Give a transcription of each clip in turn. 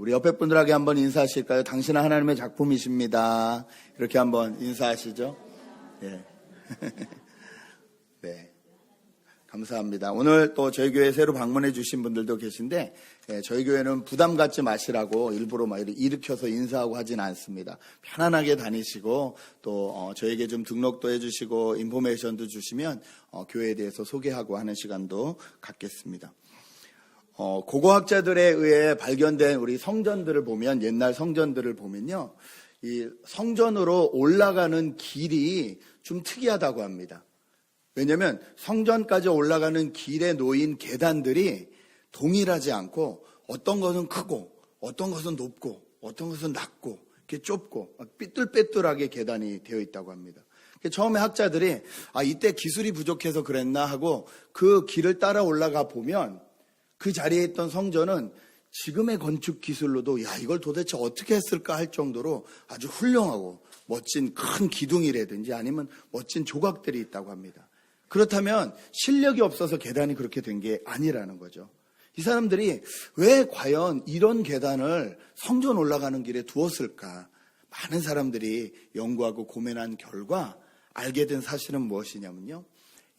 우리 옆에 분들에게 한번 인사하실까요? 당신은 하나님의 작품이십니다. 이렇게 한번 인사하시죠. 예. 네. 감사합니다. 오늘 또 저희 교회 새로 방문해 주신 분들도 계신데, 저희 교회는 부담 갖지 마시라고 일부러 막 일으켜서 인사하고 하진 않습니다. 편안하게 다니시고, 또 저에게 좀 등록도 해주시고 인포메이션도 주시면 교회에 대해서 소개하고 하는 시간도 갖겠습니다. 고고학자들에 의해 발견된 우리 성전들을 보면, 옛날 성전들을 보면요, 이 성전으로 올라가는 길이 좀 특이하다고 합니다. 왜냐하면 성전까지 올라가는 길에 놓인 계단들이 동일하지 않고, 어떤 것은 크고 어떤 것은 높고 어떤 것은 낮고 이렇게 좁고 삐뚤빼뚤하게 계단이 되어 있다고 합니다. 처음에 학자들이 이때 기술이 부족해서 그랬나 하고 그 길을 따라 올라가 보면 그 자리에 있던 성전은 지금의 건축 기술로도 이걸 도대체 어떻게 했을까 할 정도로 아주 훌륭하고 멋진 큰 기둥이라든지 아니면 멋진 조각들이 있다고 합니다. 그렇다면 실력이 없어서 계단이 그렇게 된 게 아니라는 거죠. 이 사람들이 왜 과연 이런 계단을 성전 올라가는 길에 두었을까? 많은 사람들이 연구하고 고민한 결과 알게 된 사실은 무엇이냐면요,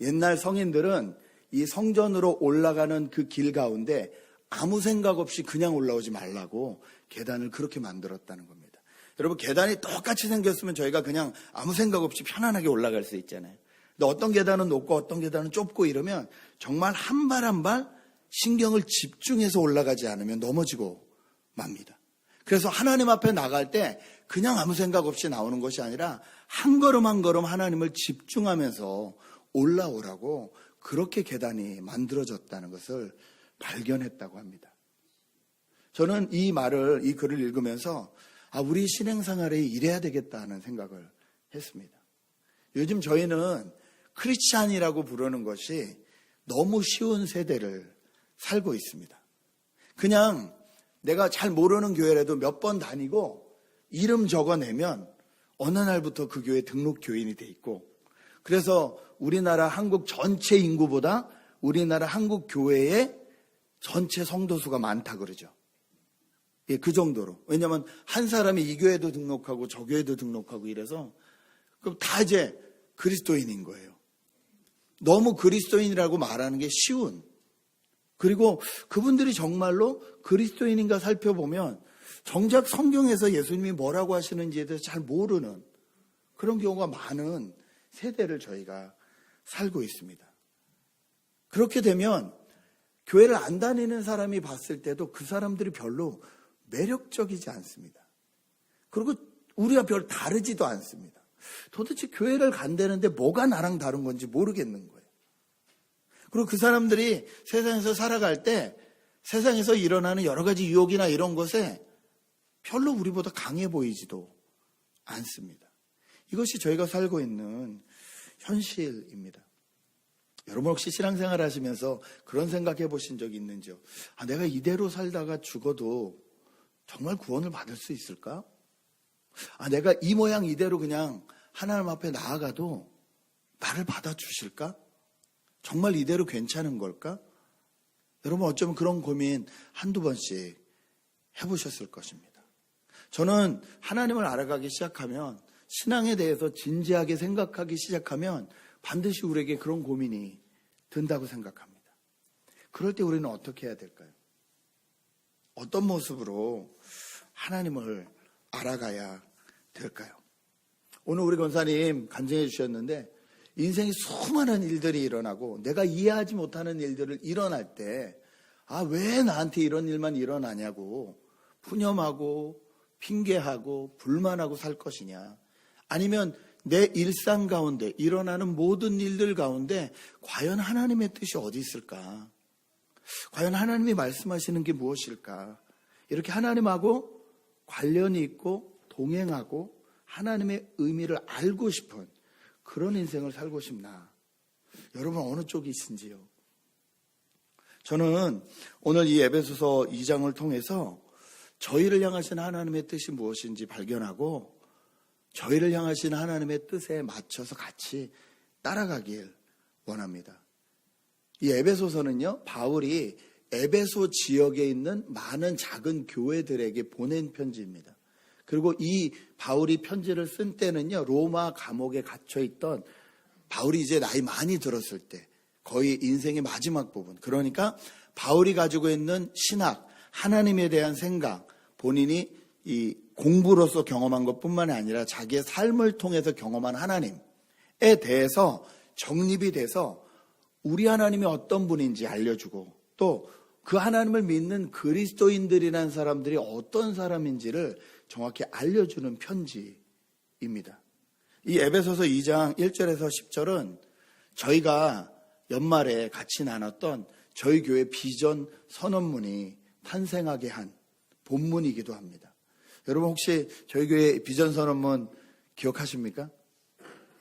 옛날 성인들은 이 성전으로 올라가는 그 길 가운데 아무 생각 없이 그냥 올라오지 말라고 계단을 그렇게 만들었다는 겁니다. 여러분, 계단이 똑같이 생겼으면 저희가 그냥 아무 생각 없이 편안하게 올라갈 수 있잖아요. 근데 어떤 계단은 높고 어떤 계단은 좁고 이러면 정말 한 발 한 발 신경을 집중해서 올라가지 않으면 넘어지고 맙니다. 그래서 하나님 앞에 나갈 때 그냥 아무 생각 없이 나오는 것이 아니라 한 걸음 한 걸음 하나님을 집중하면서 올라오라고 그렇게 계단이 만들어졌다는 것을 발견했다고 합니다. 저는 이 글을 읽으면서 우리 신앙생활에 이래야 되겠다는 생각을 했습니다. 요즘 저희는 크리스찬이라고 부르는 것이 너무 쉬운 세대를 살고 있습니다. 그냥 내가 잘 모르는 교회라도 몇 번 다니고 이름 적어내면 어느 날부터 그 교회 등록 교인이 돼 있고, 그래서 우리나라 한국 전체 인구보다 우리나라 한국 교회의 전체 성도수가 많다 그러죠. 예, 그 정도로. 왜냐하면 한 사람이 이 교회도 등록하고 저 교회도 등록하고 이래서 그럼 다 이제 그리스도인인 거예요. 너무 그리스도인이라고 말하는 게 쉬운, 그리고 그분들이 정말로 그리스도인인가 살펴보면 정작 성경에서 예수님이 뭐라고 하시는지에 대해서 잘 모르는 그런 경우가 많은 세대를 저희가 살고 있습니다. 그렇게 되면 교회를 안 다니는 사람이 봤을 때도 그 사람들이 별로 매력적이지 않습니다. 그리고 우리와 별 다르지도 않습니다. 도대체 교회를 간다는데 뭐가 나랑 다른 건지 모르겠는 거예요. 그리고 그 사람들이 세상에서 살아갈 때 세상에서 일어나는 여러 가지 유혹이나 이런 것에 별로 우리보다 강해 보이지도 않습니다. 이것이 저희가 살고 있는 현실입니다. 여러분 혹시 신앙생활 하시면서 그런 생각해 보신 적이 있는지요? 내가 이대로 살다가 죽어도 정말 구원을 받을 수 있을까? 내가 이 모양 이대로 그냥 하나님 앞에 나아가도 나를 받아주실까? 정말 이대로 괜찮은 걸까? 여러분 어쩌면 그런 고민 한두 번씩 해보셨을 것입니다. 저는 하나님을 알아가기 시작하면, 신앙에 대해서 진지하게 생각하기 시작하면 반드시 우리에게 그런 고민이 든다고 생각합니다. 그럴 때 우리는 어떻게 해야 될까요? 어떤 모습으로 하나님을 알아가야 될까요? 오늘 우리 권사님 간증해 주셨는데, 인생에 수많은 일들이 일어나고 내가 이해하지 못하는 일들을 일어날 때 왜 나한테 이런 일만 일어나냐고 푸념하고 핑계하고 불만하고 살 것이냐, 아니면 내 일상 가운데 일어나는 모든 일들 가운데 과연 하나님의 뜻이 어디 있을까? 과연 하나님이 말씀하시는 게 무엇일까? 이렇게 하나님하고 관련이 있고 동행하고 하나님의 의미를 알고 싶은 그런 인생을 살고 싶나? 여러분 어느 쪽이신지요? 저는 오늘 이 에베소서 2장을 통해서 저희를 향하신 하나님의 뜻이 무엇인지 발견하고 저희를 향하신 하나님의 뜻에 맞춰서 같이 따라가길 원합니다. 이 에베소서는요, 바울이 에베소 지역에 있는 많은 작은 교회들에게 보낸 편지입니다. 그리고 이 바울이 편지를 쓴 때는요, 로마 감옥에 갇혀있던 바울이 이제 나이 많이 들었을 때, 거의 인생의 마지막 부분. 그러니까 바울이 가지고 있는 신학, 하나님에 대한 생각, 본인이 이 공부로서 경험한 것뿐만이 아니라 자기의 삶을 통해서 경험한 하나님에 대해서 정립이 돼서 우리 하나님이 어떤 분인지 알려주고 또 그 하나님을 믿는 그리스도인들이라는 사람들이 어떤 사람인지를 정확히 알려주는 편지입니다. 이 에베소서 2장 1절에서 10절은 저희가 연말에 같이 나눴던 저희 교회 비전 선언문이 탄생하게 한 본문이기도 합니다. 여러분 혹시 저희 교회 비전 선언문 기억하십니까?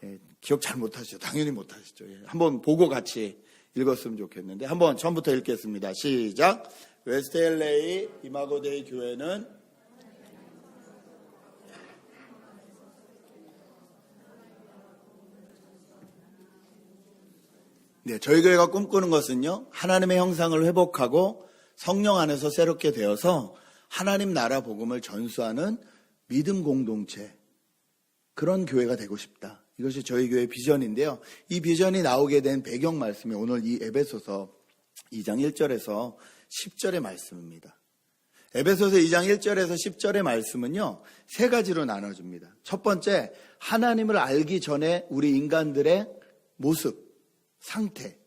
예, 기억 잘 못하시죠? 당연히 못하시죠. 예, 한번 보고 같이 읽었으면 좋겠는데 한번 처음부터 읽겠습니다. 시작. 웨스트 LA 이마고데이 교회는 저희 교회가 꿈꾸는 것은요, 하나님의 형상을 회복하고 성령 안에서 새롭게 되어서 하나님 나라 복음을 전수하는 믿음 공동체, 그런 교회가 되고 싶다. 이것이 저희 교회의 비전인데요. 이 비전이 나오게 된 배경 말씀이 오늘 이 에베소서 2장 1절에서 10절의 말씀입니다. 에베소서 2장 1절에서 10절의 말씀은요, 세 가지로 나눠집니다. 첫 번째, 하나님을 알기 전에 우리 인간들의 모습, 상태.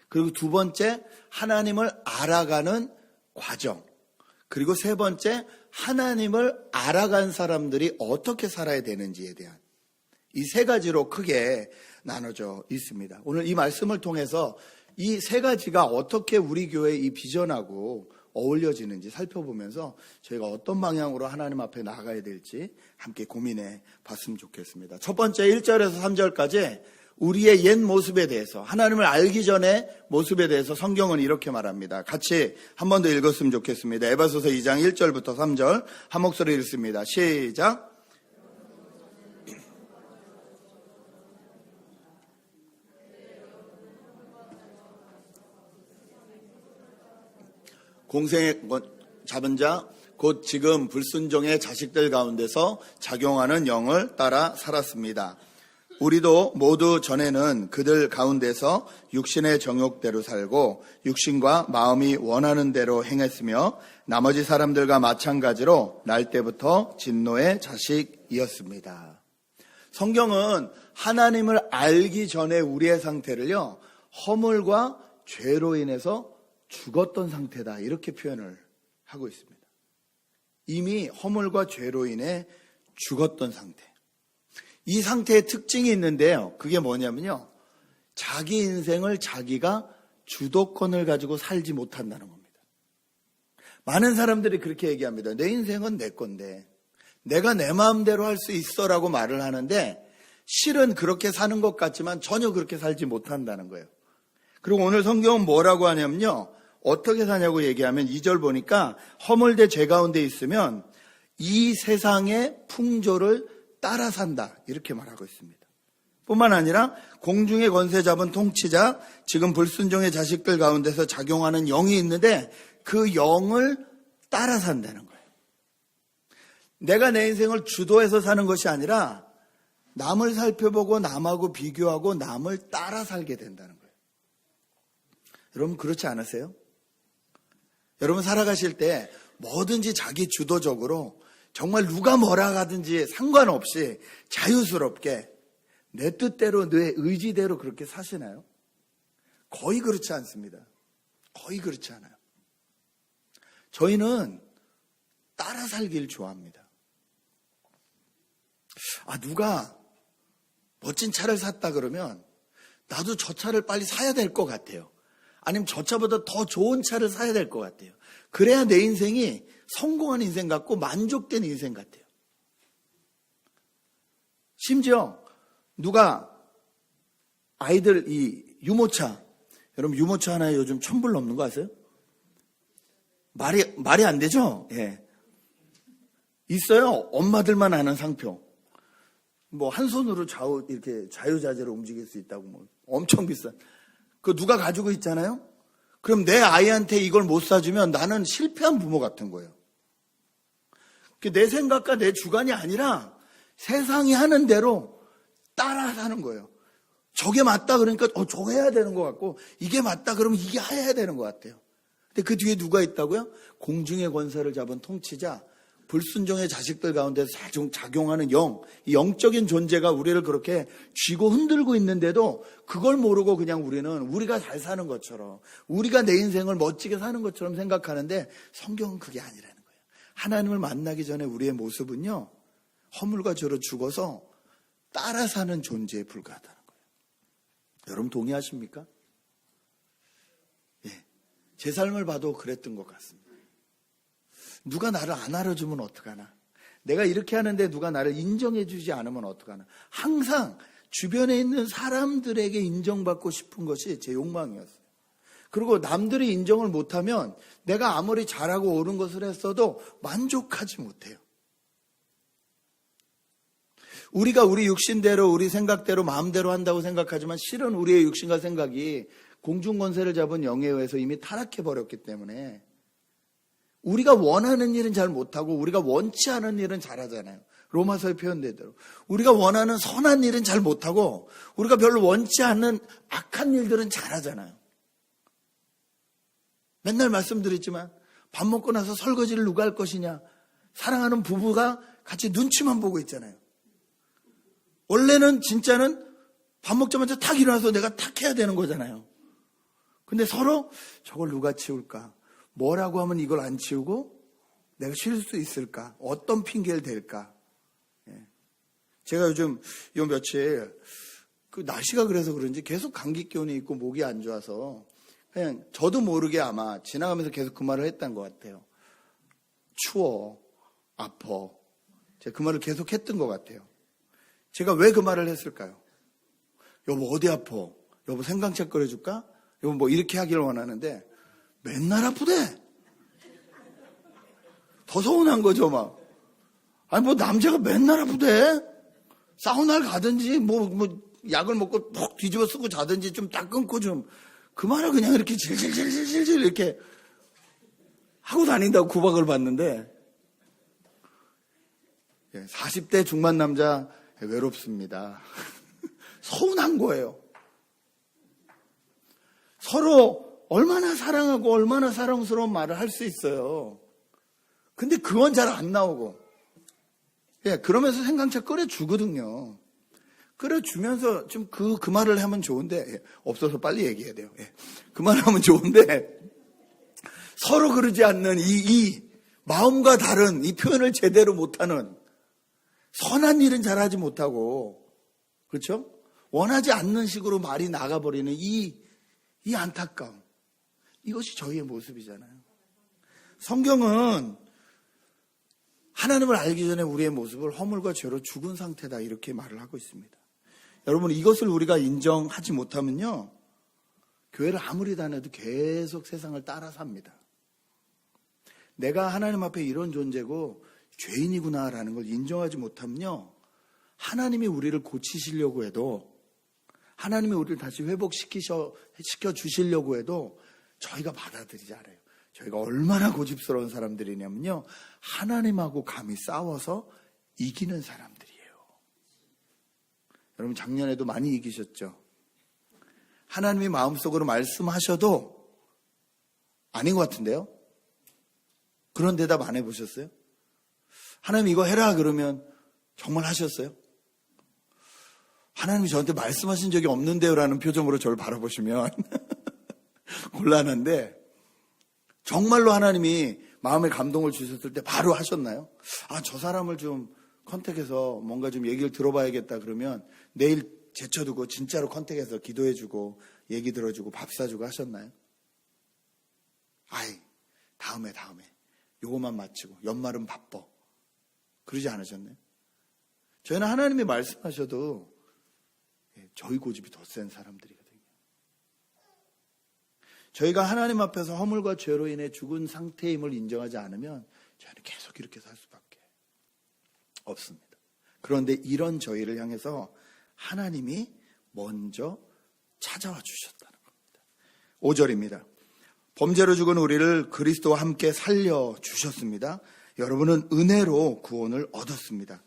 그리고 두 번째, 하나님을 알아가는 과정. 그리고 세 번째, 하나님을 알아간 사람들이 어떻게 살아야 되는지에 대한 이 세 가지로 크게 나눠져 있습니다. 오늘 이 말씀을 통해서 이 세 가지가 어떻게 우리 교회의 이 비전하고 어울려지는지 살펴보면서 저희가 어떤 방향으로 하나님 앞에 나아가야 될지 함께 고민해 봤으면 좋겠습니다. 첫 번째 1절에서 3절까지 우리의 옛 모습에 대해서, 하나님을 알기 전에 모습에 대해서 성경은 이렇게 말합니다. 같이 한 번 더 읽었으면 좋겠습니다. 에베소서 2장 1절부터 3절 한 목소리 읽습니다. 시작. 공생의 잡은 자, 곧 지금 불순종의 자식들 가운데서 작용하는 영을 따라 살았습니다. 우리도 모두 전에는 그들 가운데서 육신의 정욕대로 살고 육신과 마음이 원하는 대로 행했으며 나머지 사람들과 마찬가지로 날 때부터 진노의 자식이었습니다. 성경은 하나님을 알기 전에 우리의 상태를요, 허물과 죄로 인해서 죽었던 상태다, 이렇게 표현을 하고 있습니다. 이미 허물과 죄로 인해 죽었던 상태. 이 상태의 특징이 있는데요. 그게 뭐냐면요, 자기 인생을 자기가 주도권을 가지고 살지 못한다는 겁니다. 많은 사람들이 그렇게 얘기합니다. 내 인생은 내 건데 내가 내 마음대로 할 수 있어라고 말을 하는데 실은 그렇게 사는 것 같지만 전혀 그렇게 살지 못한다는 거예요. 그리고 오늘 성경은 뭐라고 하냐면요, 어떻게 사냐고 얘기하면 2절 보니까 허물대 죄 가운데 있으면 이 세상의 풍조를 따라 산다, 이렇게 말하고 있습니다. 뿐만 아니라 공중의 권세 잡은 통치자, 지금 불순종의 자식들 가운데서 작용하는 영이 있는데 그 영을 따라 산다는 거예요. 내가 내 인생을 주도해서 사는 것이 아니라 남을 살펴보고 남하고 비교하고 남을 따라 살게 된다는 거예요. 여러분 그렇지 않으세요? 여러분 살아가실 때 뭐든지 자기 주도적으로 정말 누가 뭐라 하든지 상관없이 자유스럽게 내 뜻대로 내 의지대로 그렇게 사시나요? 거의 그렇지 않습니다. 거의 그렇지 않아요. 저희는 따라 살기를 좋아합니다. 누가 멋진 차를 샀다 그러면 나도 저 차를 빨리 사야 될 것 같아요. 아니면 저 차보다 더 좋은 차를 사야 될 것 같아요. 그래야 내 인생이 성공한 인생 같고 만족된 인생 같아요. 심지어 누가 아이들 이 유모차, 여러분 유모차 하나에 요즘 1,000불 넘는 거 아세요? 말이 안 되죠? 예. 있어요. 엄마들만 아는 상표. 뭐 한 손으로 이렇게 자유자재로 움직일 수 있다고 뭐 엄청 비싼. 그거 누가 가지고 있잖아요? 그럼 내 아이한테 이걸 못 사주면 나는 실패한 부모 같은 거예요. 내 생각과 내 주관이 아니라 세상이 하는 대로 따라 사는 거예요. 저게 맞다 그러니까 저거 해야 되는 것 같고, 이게 맞다 그러면 이게 해야 되는 것 같아요. 근데 그 뒤에 누가 있다고요? 공중의 권세를 잡은 통치자, 불순종의 자식들 가운데서 작용하는 영, 이 영적인 존재가 우리를 그렇게 쥐고 흔들고 있는데도 그걸 모르고 그냥 우리는 우리가 잘 사는 것처럼, 우리가 내 인생을 멋지게 사는 것처럼 생각하는데, 성경은 그게 아니라는 거예요. 하나님을 만나기 전에 우리의 모습은요, 허물과 죄로 죽어서 따라 사는 존재에 불과하다는 거예요. 여러분 동의하십니까? 예, 제 삶을 봐도 그랬던 것 같습니다. 누가 나를 안 알아주면 어떡하나? 내가 이렇게 하는데 누가 나를 인정해 주지 않으면 어떡하나? 항상 주변에 있는 사람들에게 인정받고 싶은 것이 제 욕망이었어요. 그리고 남들이 인정을 못하면 내가 아무리 잘하고 옳은 것을 했어도 만족하지 못해요. 우리가 우리 육신대로, 우리 생각대로, 마음대로 한다고 생각하지만 실은 우리의 육신과 생각이 공중권세를 잡은 영에 의해서 이미 타락해버렸기 때문에 우리가 원하는 일은 잘 못하고 우리가 원치 않은 일은 잘하잖아요. 로마서에 표현되대로. 우리가 원하는 선한 일은 잘 못하고 우리가 별로 원치 않는 악한 일들은 잘하잖아요. 맨날 말씀드렸지만 밥 먹고 나서 설거지를 누가 할 것이냐. 사랑하는 부부가 같이 눈치만 보고 있잖아요. 원래는 진짜는 밥 먹자마자 탁 일어나서 내가 탁 해야 되는 거잖아요. 근데 서로 저걸 누가 치울까? 뭐라고 하면 이걸 안 치우고 내가 쉴 수 있을까? 어떤 핑계를 댈까? 예. 제가 요즘 요 며칠 그 날씨가 그래서 그런지 계속 감기 기운이 있고 목이 안 좋아서 그냥 저도 모르게 아마 지나가면서 계속 그 말을 했던 것 같아요. 추워, 아파. 제가 그 말을 계속 했던 것 같아요. 제가 왜 그 말을 했을까요? 여보 어디 아파? 여보 생강차 끓여줄까? 여보 뭐 이렇게 하기를 원하는데 맨날 아프대. 더 서운한 거죠 막. 아니 뭐 남자가 맨날 아프대. 사우나를 가든지 뭐 약을 먹고 푹 뒤집어 쓰고 자든지 좀 딱 끊고 좀 그 말을 그냥 이렇게 질질질질질 이렇게 하고 다닌다고 구박을 받는데 40대 중반 남자 외롭습니다. 서운한 거예요. 서로 얼마나 사랑하고 얼마나 사랑스러운 말을 할 수 있어요. 근데 그건 잘 안 나오고 그러면서 생강차 끓여주거든요. 끓여주면서 좀 그 말을 하면 좋은데 없어서 빨리 얘기해야 돼요. 그 말을 하면 좋은데 서로 그러지 않는 이 마음과 다른 이 표현을 제대로 못하는 선한 일은 잘하지 못하고 그렇죠? 원하지 않는 식으로 말이 나가버리는 이 안타까움. 이것이 저희의 모습이잖아요. 성경은 하나님을 알기 전에 우리의 모습을 허물과 죄로 죽은 상태다 이렇게 말을 하고 있습니다. 여러분 이것을 우리가 인정하지 못하면요. 교회를 아무리 다녀도 계속 세상을 따라 삽니다. 내가 하나님 앞에 이런 존재고 죄인이구나라는 걸 인정하지 못하면요. 하나님이 우리를 고치시려고 해도 하나님이 우리를 다시 회복시켜 주시려고 해도 저희가 받아들이지 않아요. 저희가 얼마나 고집스러운 사람들이냐면요. 하나님하고 감히 싸워서 이기는 사람들이에요. 여러분 작년에도 많이 이기셨죠? 하나님이 마음속으로 말씀하셔도 아닌 것 같은데요? 그런 대답 안 해보셨어요? 하나님 이거 해라 그러면 정말 하셨어요? 하나님이 저한테 말씀하신 적이 없는데요 라는 표정으로 저를 바라보시면 곤란한데 정말로 하나님이 마음에 감동을 주셨을 때 바로 하셨나요? 저 사람을 좀 컨택해서 뭔가 좀 얘기를 들어봐야겠다 그러면 내일 제쳐두고 진짜로 컨택해서 기도해주고 얘기 들어주고 밥 사주고 하셨나요? 다음에 요것만 마치고 연말은 바빠 그러지 않으셨나요? 저희는 하나님이 말씀하셔도 저희 고집이 더 센 사람들이거든요. 저희가 하나님 앞에서 허물과 죄로 인해 죽은 상태임을 인정하지 않으면 저희는 계속 이렇게 살 수밖에 없습니다. 그런데 이런 저희를 향해서 하나님이 먼저 찾아와 주셨다는 겁니다. 5절입니다. 범죄로 죽은 우리를 그리스도와 함께 살려주셨습니다. 여러분은 은혜로 구원을 얻었습니다.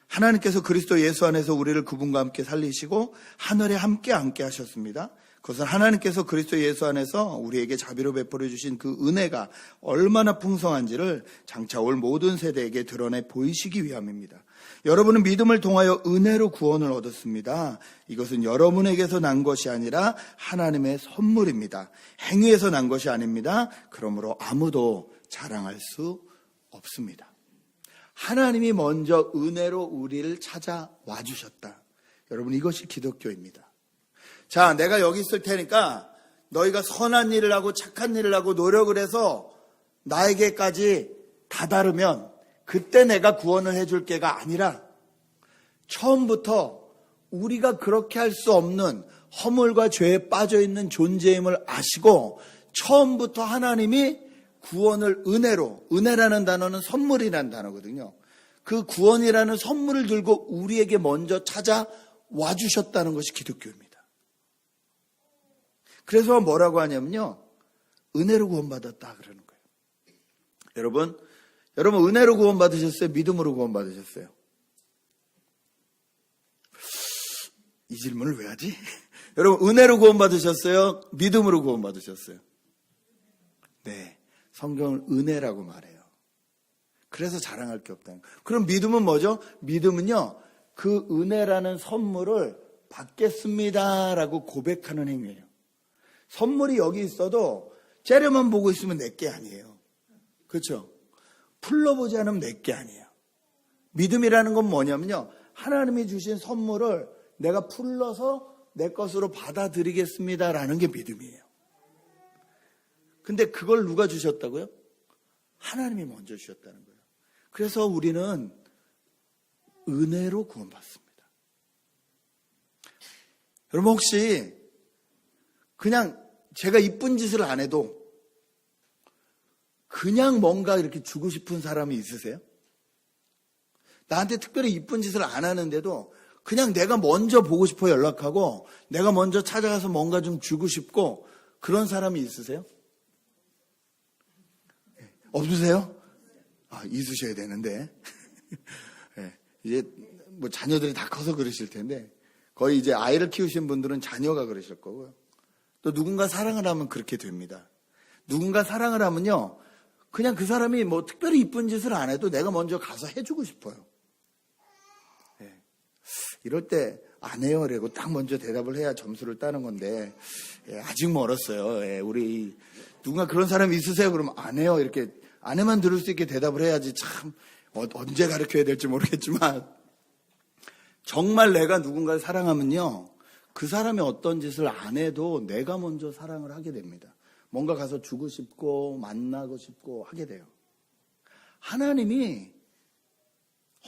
하나님께서 그리스도 예수 안에서 우리를 그분과 함께 살리시고 하늘에 함께 앉게 하셨습니다. 그것은 하나님께서 그리스도 예수 안에서 우리에게 자비로 베풀어 주신 그 은혜가 얼마나 풍성한지를 장차 올 모든 세대에게 드러내 보이시기 위함입니다. 여러분은 믿음을 통하여 은혜로 구원을 얻었습니다. 이것은 여러분에게서 난 것이 아니라 하나님의 선물입니다. 행위에서 난 것이 아닙니다. 그러므로 아무도 자랑할 수 없습니다. 하나님이 먼저 은혜로 우리를 찾아와 주셨다. 여러분, 이것이 기독교입니다. 자, 내가 여기 있을 테니까 너희가 선한 일을 하고 착한 일을 하고 노력을 해서 나에게까지 다다르면 그때 내가 구원을 해줄 게가 아니라 처음부터 우리가 그렇게 할 수 없는 허물과 죄에 빠져있는 존재임을 아시고 처음부터 하나님이 구원을 은혜로, 은혜라는 단어는 선물이라는 단어거든요. 그 구원이라는 선물을 들고 우리에게 먼저 찾아와 주셨다는 것이 기독교입니다. 그래서 뭐라고 하냐면요, 은혜로 구원받았다 그러는 거예요. 여러분 은혜로 구원받으셨어요? 믿음으로 구원받으셨어요? 이 질문을 왜 하지? 여러분, 은혜로 구원받으셨어요? 믿음으로 구원받으셨어요? 네, 성경은 은혜라고 말해요. 그래서 자랑할 게 없다는 거예요. 그럼 믿음은 뭐죠? 믿음은요, 그 은혜라는 선물을 받겠습니다라고 고백하는 행위예요. 선물이 여기 있어도 째려만 보고 있으면 내게 아니에요. 그렇죠? 풀러보지 않으면 내게 아니에요. 믿음이라는 건 뭐냐면요, 하나님이 주신 선물을 내가 풀러서 내 것으로 받아들이겠습니다라는 게 믿음이에요. 근데 그걸 누가 주셨다고요? 하나님이 먼저 주셨다는 거예요. 그래서 우리는 은혜로 구원받습니다. 여러분, 혹시 그냥 제가 이쁜 짓을 안 해도 그냥 뭔가 이렇게 주고 싶은 사람이 있으세요? 나한테 특별히 이쁜 짓을 안 하는데도 그냥 내가 먼저 보고 싶어 연락하고 내가 먼저 찾아가서 뭔가 좀 주고 싶고 그런 사람이 있으세요? 없으세요? 있으셔야 되는데. 이제 뭐 자녀들이 다 커서 그러실 텐데 거의 이제 아이를 키우신 분들은 자녀가 그러실 거고요. 또 누군가 사랑을 하면 그렇게 됩니다. 누군가 사랑을 하면요, 그냥 그 사람이 뭐 특별히 이쁜 짓을 안 해도 내가 먼저 가서 해주고 싶어요. 이럴 때 안 해요 라고 딱 먼저 대답을 해야 점수를 따는 건데 아직 멀었어요. 우리 누군가 그런 사람이 있으세요? 그러면 안 해요 이렇게 아내만 들을 수 있게 대답을 해야지. 참 언제 가르쳐야 될지 모르겠지만 정말 내가 누군가를 사랑하면요, 그 사람이 어떤 짓을 안 해도 내가 먼저 사랑을 하게 됩니다. 뭔가 가서 주고 싶고 만나고 싶고 하게 돼요. 하나님이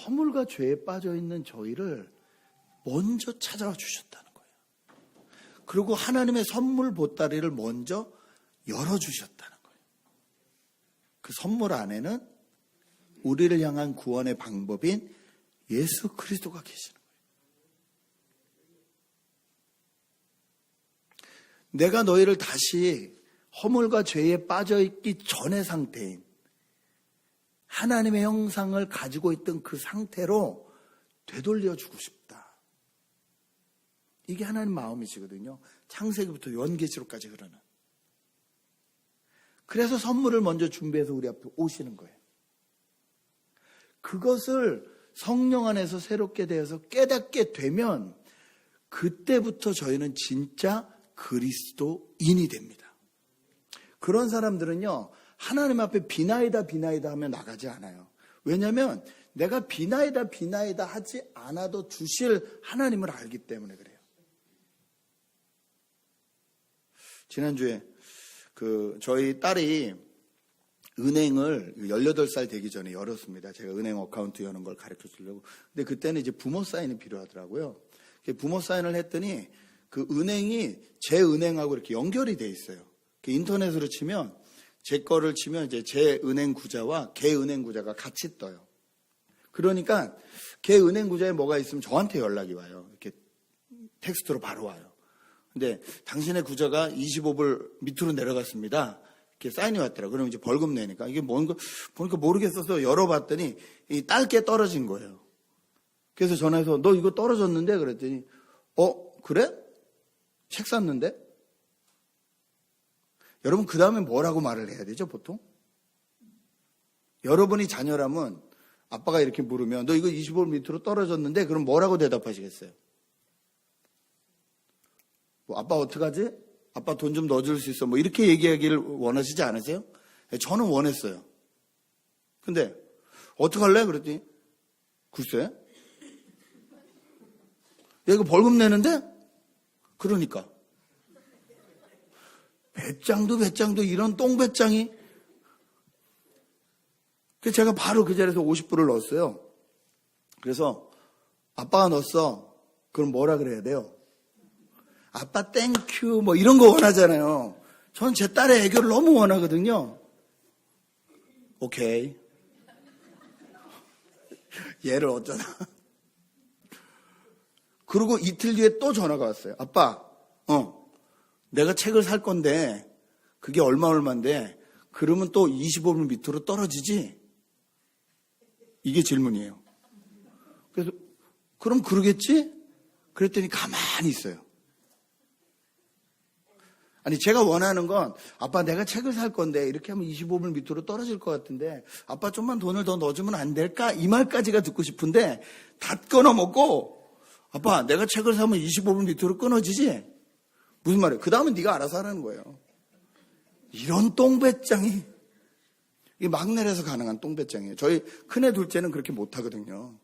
허물과 죄에 빠져있는 저희를 먼저 찾아와 주셨다는 거예요. 그리고 하나님의 선물 보따리를 먼저 열어주셨다는 거예요. 그 선물 안에는 우리를 향한 구원의 방법인 예수 그리스도가 계시는 거예요. 내가 너희를 다시 허물과 죄에 빠져있기 전의 상태인 하나님의 형상을 가지고 있던 그 상태로 되돌려주고 싶다. 이게 하나님 마음이시거든요. 창세기부터 요한계시록까지 흐르는. 그래서 선물을 먼저 준비해서 우리 앞에 오시는 거예요. 그것을 성령 안에서 새롭게 되어서 깨닫게 되면 그때부터 저희는 진짜 그리스도인이 됩니다. 그런 사람들은요, 하나님 앞에 비나이다 하면 나가지 않아요. 왜냐하면 내가 비나이다 하지 않아도 주실 하나님을 알기 때문에 그래요. 지난주에 저희 딸이 은행을 18살 되기 전에 열었습니다. 제가 은행 어카운트 여는 걸 가르쳐 주려고. 근데 그때는 이제 부모 사인이 필요하더라고요. 부모 사인을 했더니 그 은행이 제 은행하고 이렇게 연결이 돼 있어요. 인터넷으로 치면, 제 거를 치면 이제 제 은행 구자와 걔 은행 구자가 같이 떠요. 그러니까 걔 은행 구자에 뭐가 있으면 저한테 연락이 와요. 이렇게 텍스트로 바로 와요. 근데 당신의 구자가 25불 밑으로 내려갔습니다. 이렇게 사인이 왔더라고요. 그러면 이제 벌금 내니까. 이게 뭔가, 보니까 모르겠어서 열어봤더니 이 딸게 떨어진 거예요. 그래서 전화해서 너 이거 떨어졌는데? 그랬더니, 그래? 책 샀는데? 여러분, 그 다음에 뭐라고 말을 해야 되죠, 보통? 여러분이 자녀라면 아빠가 이렇게 물으면 너 이거 25분 밑으로 떨어졌는데? 그럼 뭐라고 대답하시겠어요? 뭐, 아빠 어떡하지? 아빠 돈 좀 넣어줄 수 있어? 뭐 이렇게 얘기하기를 원하시지 않으세요? 저는 원했어요. 근데 어떡할래? 그랬더니 글쎄 야 이거 벌금 내는데? 그러니까 배짱도 이런 똥배짱이. 그래서 제가 바로 그 자리에서 50불을 넣었어요. 그래서 아빠가 넣었어. 그럼 뭐라 그래야 돼요? 아빠 땡큐 뭐 이런 거 원하잖아요. 저는 제 딸의 애교를 너무 원하거든요. 오케이. 얘를 어쩌나. 그리고 이틀 뒤에 또 전화가 왔어요. 아빠, 내가 책을 살 건데 그게 얼마인데 그러면 또 25불 밑으로 떨어지지? 이게 질문이에요. 그래서 그럼 그러겠지? 그랬더니 가만히 있어요. 아니 제가 원하는 건 아빠 내가 책을 살 건데 이렇게 하면 25불 밑으로 떨어질 것 같은데 아빠 좀만 돈을 더 넣어주면 안 될까? 이 말까지가 듣고 싶은데 다 끊어먹고 아빠 내가 책을 사면 25불 밑으로 끊어지지? 무슨 말이에요? 그 다음은 네가 알아서 하라는 거예요. 이런 똥배짱이 이게 막내라서 가능한 똥배짱이에요. 저희 큰애 둘째는 그렇게 못하거든요.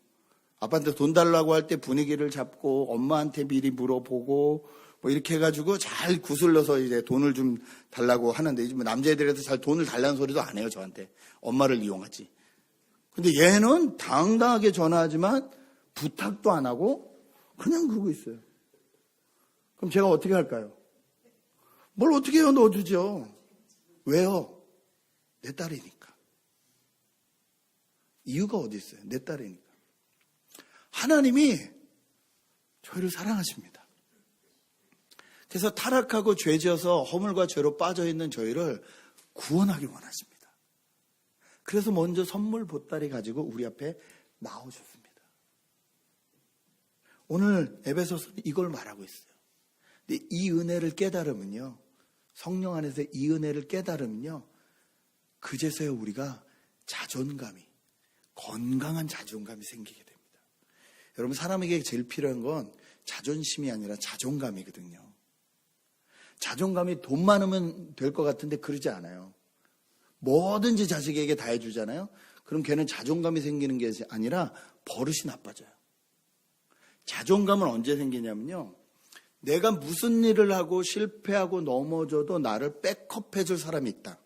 아빠한테 돈 달라고 할 때 분위기를 잡고 엄마한테 미리 물어보고 뭐 이렇게 해가지고 잘 구슬러서 이제 돈을 좀 달라고 하는데 이제 뭐 남자애들에서 잘 돈을 달라는 소리도 안 해요 저한테. 엄마를 이용하지. 근데 얘는 당당하게 전화하지만 부탁도 안 하고 그냥 그러고 있어요. 그럼 제가 어떻게 할까요? 뭘 어떻게 해요? 넣어주죠. 왜요? 내 딸이니까. 이유가 어디 있어요? 내 딸이니까. 하나님이 저희를 사랑하십니다. 그래서 타락하고 죄지어서 허물과 죄로 빠져있는 저희를 구원하기 원하십니다. 그래서 먼저 선물 보따리 가지고 우리 앞에 나오셨습니다. 오늘 에베소서는 이걸 말하고 있어요. 근데 이 은혜를 깨달으면요, 성령 안에서 이 은혜를 깨달으면요, 그제서야 우리가 자존감이, 건강한 자존감이 생기게 됩니다. 여러분, 사람에게 제일 필요한 건 자존심이 아니라 자존감이거든요. 자존감이 돈 많으면 될 것 같은데 그러지 않아요. 뭐든지 자식에게 다 해주잖아요. 그럼 걔는 자존감이 생기는 게 아니라 버릇이 나빠져요. 자존감은 언제 생기냐면요, 내가 무슨 일을 하고 실패하고 넘어져도 나를 백업해 줄 사람이 있다.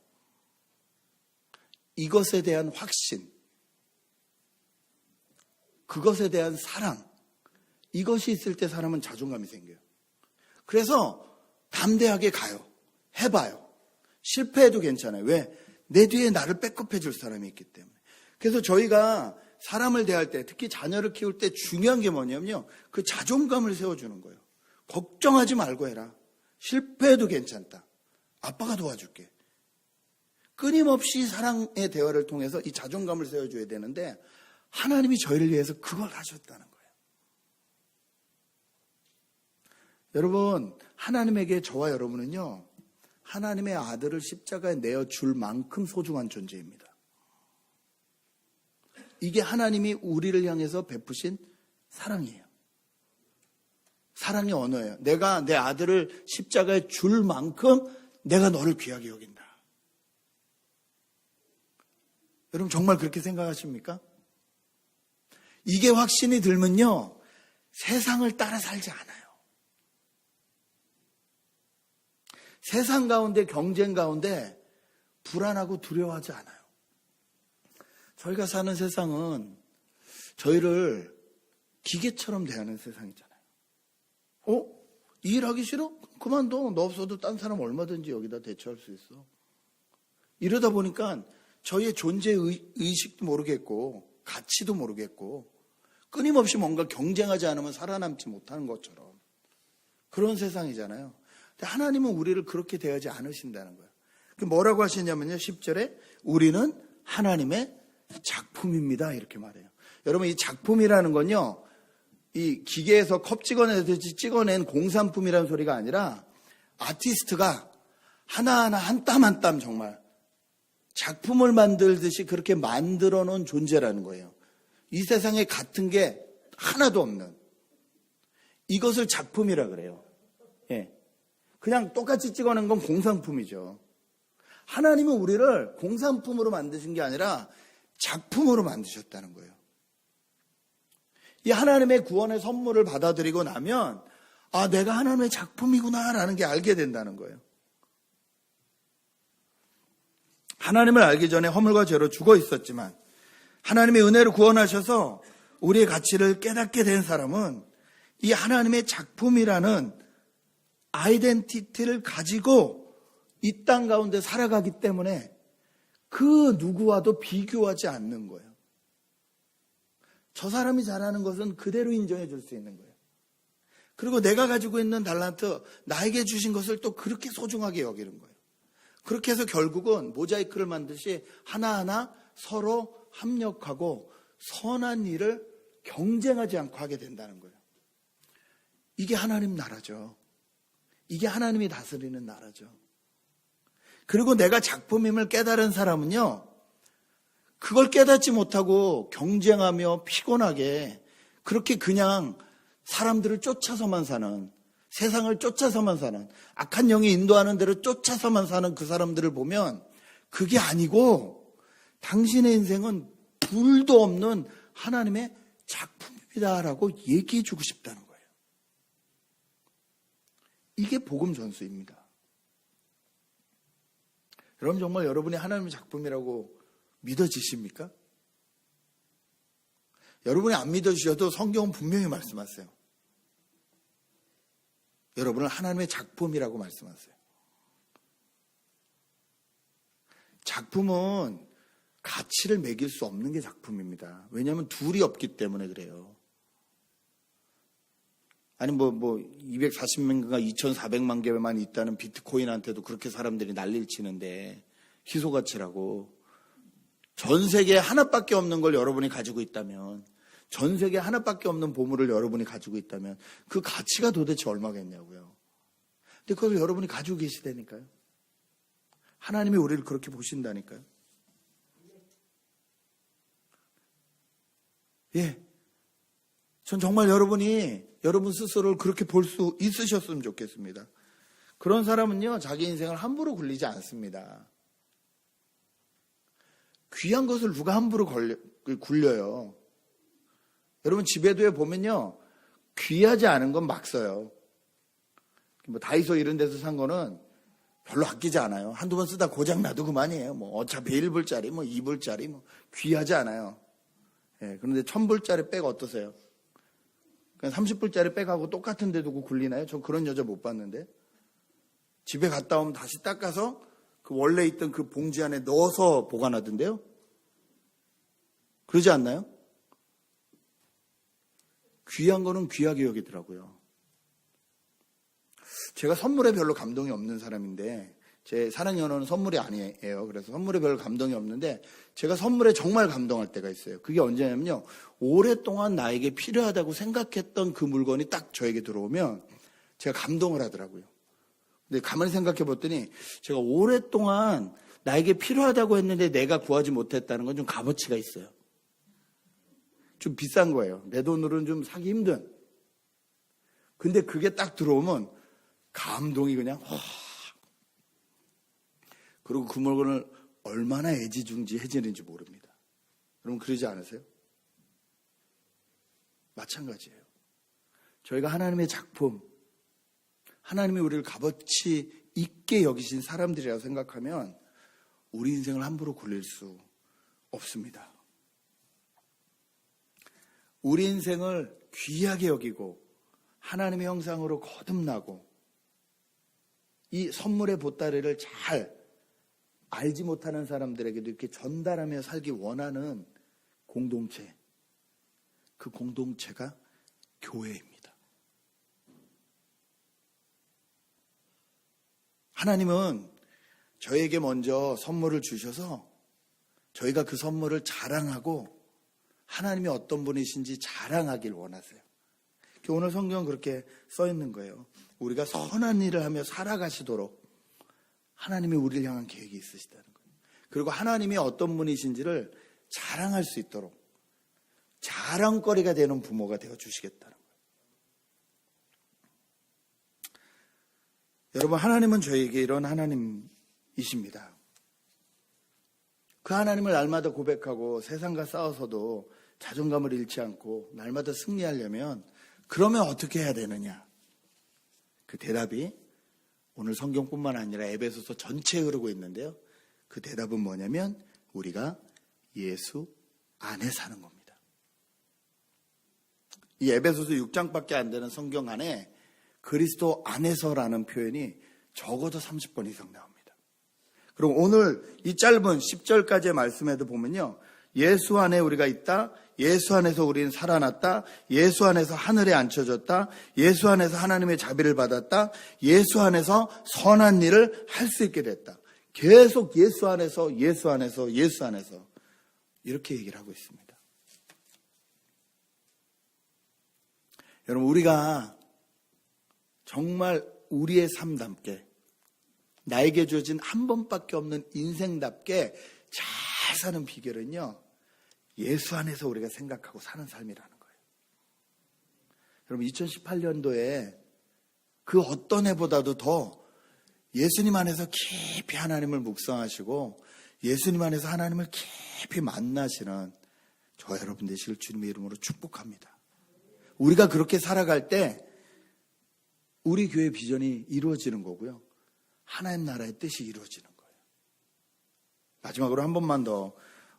이것에 대한 확신, 그것에 대한 사랑, 이것이 있을 때 사람은 자존감이 생겨요. 그래서 담대하게 가요. 해봐요. 실패해도 괜찮아요. 왜? 내 뒤에 나를 백업해 줄 사람이 있기 때문에. 그래서 저희가 사람을 대할 때, 특히 자녀를 키울 때 중요한 게 뭐냐면요, 그 자존감을 세워주는 거예요. 걱정하지 말고 해라. 실패해도 괜찮다. 아빠가 도와줄게. 끊임없이 사랑의 대화를 통해서 이 자존감을 세워줘야 되는데 하나님이 저희를 위해서 그걸 하셨다는 거예요. 여러분, 하나님에게 저와 여러분은요, 하나님의 아들을 십자가에 내어줄 만큼 소중한 존재입니다. 이게 하나님이 우리를 향해서 베푸신 사랑이에요. 사랑의 언어예요. 내가 내 아들을 십자가에 줄 만큼 내가 너를 귀하게 여긴다. 여러분 정말 그렇게 생각하십니까? 이게 확신이 들면요, 세상을 따라 살지 않아요. 세상 가운데, 경쟁 가운데 불안하고 두려워하지 않아요. 저희가 사는 세상은 저희를 기계처럼 대하는 세상이잖아요. 이 일하기 싫어? 그만둬. 너 없어도 딴 사람 얼마든지 여기다 대처할 수 있어. 이러다 보니까 저희의 존재 의식도 모르겠고 가치도 모르겠고 끊임없이 뭔가 경쟁하지 않으면 살아남지 못하는 것처럼 그런 세상이잖아요. 근데 하나님은 우리를 그렇게 대하지 않으신다는 거예요. 뭐라고 하시냐면요. 10절에 우리는 하나님의 작품입니다. 이렇게 말해요. 여러분, 이 작품이라는 건요, 이 기계에서 컵 찍어내듯이 찍어낸 공산품이라는 소리가 아니라 아티스트가 하나하나 한 땀 한 땀 정말 작품을 만들듯이 그렇게 만들어 놓은 존재라는 거예요. 이 세상에 같은 게 하나도 없는 이것을 작품이라 그래요. 예. 그냥 똑같이 찍어낸 건 공산품이죠. 하나님은 우리를 공산품으로 만드신 게 아니라 작품으로 만드셨다는 거예요. 이 하나님의 구원의 선물을 받아들이고 나면 아, 내가 하나님의 작품이구나라는 게 알게 된다는 거예요. 하나님을 알기 전에 허물과 죄로 죽어 있었지만 하나님의 은혜로 구원하셔서 우리의 가치를 깨닫게 된 사람은 이 하나님의 작품이라는 아이덴티티를 가지고 이 땅 가운데 살아가기 때문에 그 누구와도 비교하지 않는 거예요. 저 사람이 잘하는 것은 그대로 인정해 줄 수 있는 거예요. 그리고 내가 가지고 있는 달란트, 나에게 주신 것을 또 그렇게 소중하게 여기는 거예요. 그렇게 해서 결국은 모자이크를 만듯이 하나하나 서로 합력하고 선한 일을 경쟁하지 않고 하게 된다는 거예요. 이게 하나님 나라죠. 이게 하나님이 다스리는 나라죠. 그리고 내가 작품임을 깨달은 사람은요, 그걸 깨닫지 못하고 경쟁하며 피곤하게 그렇게 그냥 사람들을 쫓아서만 사는, 세상을 쫓아서만 사는, 악한 영이 인도하는 대로 쫓아서만 사는 그 사람들을 보면 그게 아니고 당신의 인생은 불도 없는 하나님의 작품이다라고 얘기해 주고 싶다는 거예요. 이게 복음 전수입니다. 여러분, 정말 여러분이 하나님의 작품이라고 믿어지십니까? 여러분이 안 믿어주셔도 성경은 분명히 말씀하세요. 여러분을 하나님의 작품이라고 말씀하세요. 작품은 가치를 매길 수 없는 게 작품입니다. 왜냐하면 둘이 없기 때문에 그래요. 아니 240만 개가 2,400만 개만 있다는 비트코인한테도 그렇게 사람들이 난리를 치는데 희소가치라고. 전 세계에 하나밖에 없는 걸 여러분이 가지고 있다면, 전 세계에 하나밖에 없는 보물을 여러분이 가지고 있다면 그 가치가 도대체 얼마겠냐고요. 근데 그걸 여러분이 가지고 계시다니까요. 하나님이 우리를 그렇게 보신다니까요. 예. 전 정말 여러분이 여러분 스스로를 그렇게 볼 수 있으셨으면 좋겠습니다. 그런 사람은요, 자기 인생을 함부로 굴리지 않습니다. 귀한 것을 누가 함부로 굴려요. 여러분 집에도 보면요, 귀하지 않은 건 막 써요. 다이소 이런 데서 산 거는 별로 아끼지 않아요. 한두 번 쓰다 고장 나도 그만이에요. 어차피 1불짜리, 2불짜리, 귀하지 않아요. 예, 그런데 1,000불짜리 백 어떠세요? 그냥 30불짜리 백하고 똑같은 데 두고 굴리나요? 전 그런 여자 못 봤는데. 집에 갔다 오면 다시 닦아서 그 원래 있던 그 봉지 안에 넣어서 보관하던데요? 그러지 않나요? 귀한 거는 귀하게 여기더라고요. 제가 선물에 별로 감동이 없는 사람인데, 제 사랑의 언어는 선물이 아니에요. 그래서 선물에 별로 감동이 없는데, 제가 선물에 정말 감동할 때가 있어요. 그게 언제냐면요, 오랫동안 나에게 필요하다고 생각했던 그 물건이 딱 저에게 들어오면 제가 감동을 하더라고요. 근데 가만히 생각해 봤더니 제가 오랫동안 나에게 필요하다고 했는데 내가 구하지 못했다는 건 좀 값어치가 있어요. 좀 비싼 거예요. 내 돈으로는 좀 사기 힘든. 근데 그게 딱 들어오면 감동이 그냥 그리고 그 물건을 얼마나 애지중지해지는지 모릅니다. 여러분 그러지 않으세요? 마찬가지예요. 저희가 하나님의 작품, 하나님이 우리를 값어치 있게 여기신 사람들이라고 생각하면 우리 인생을 함부로 굴릴 수 없습니다. 우리 인생을 귀하게 여기고 하나님의 형상으로 거듭나고 이 선물의 보따리를 잘 알지 못하는 사람들에게도 이렇게 전달하며 살기 원하는 공동체, 그 공동체가 교회입니다. 하나님은 저에게 먼저 선물을 주셔서 저희가 그 선물을 자랑하고 하나님이 어떤 분이신지 자랑하길 원하세요. 오늘 성경은 그렇게 써 있는 거예요. 우리가 선한 일을 하며 살아가시도록 하나님이 우리를 향한 계획이 있으시다는 거예요. 그리고 하나님이 어떤 분이신지를 자랑할 수 있도록 자랑거리가 되는 부모가 되어 주시겠다는 거예요. 여러분, 하나님은 저에게 이런 하나님이십니다. 그 하나님을 날마다 고백하고 세상과 싸워서도 자존감을 잃지 않고 날마다 승리하려면 그러면 어떻게 해야 되느냐? 그 대답이 오늘 성경뿐만 아니라 에베소서 전체에 흐르고 있는데요. 그 대답은 뭐냐면 우리가 예수 안에 사는 겁니다. 이 에베소서 6장밖에 안 되는 성경 안에 그리스도 안에서라는 표현이 적어도 30번 이상 나옵니다. 그럼 오늘 이 짧은 10절까지의 말씀에도 보면요. 예수 안에 우리가 있다. 예수 안에서 우리는 살아났다. 예수 안에서 하늘에 앉혀졌다. 예수 안에서 하나님의 자비를 받았다. 예수 안에서 선한 일을 할 수 있게 됐다. 계속 예수 안에서 예수 안에서 예수 안에서 이렇게 얘기를 하고 있습니다. 여러분, 우리가 정말 우리의 삶답게 나에게 주어진 한 번밖에 없는 인생답게 잘 사는 비결은요, 예수 안에서 우리가 생각하고 사는 삶이라는 거예요. 여러분, 2018년도에 그 어떤 해보다도 더 예수님 안에서 깊이 하나님을 묵상하시고 예수님 안에서 하나님을 깊이 만나시는 저와 여러분 되시길 주님의 이름으로 축복합니다. 우리가 그렇게 살아갈 때 우리 교회 비전이 이루어지는 거고요. 하나님 나라의 뜻이 이루어지는 거예요. 마지막으로 한 번만 더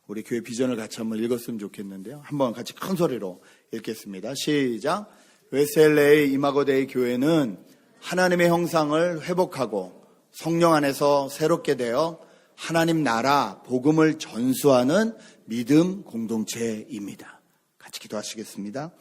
우리 교회 비전을 같이 한번 읽었으면 좋겠는데요. 한번 같이 큰 소리로 읽겠습니다. 시작. 웨셀레이 이마고데이 교회는 하나님의 형상을 회복하고 성령 안에서 새롭게 되어 하나님 나라 복음을 전수하는 믿음 공동체입니다. 같이 기도하시겠습니다.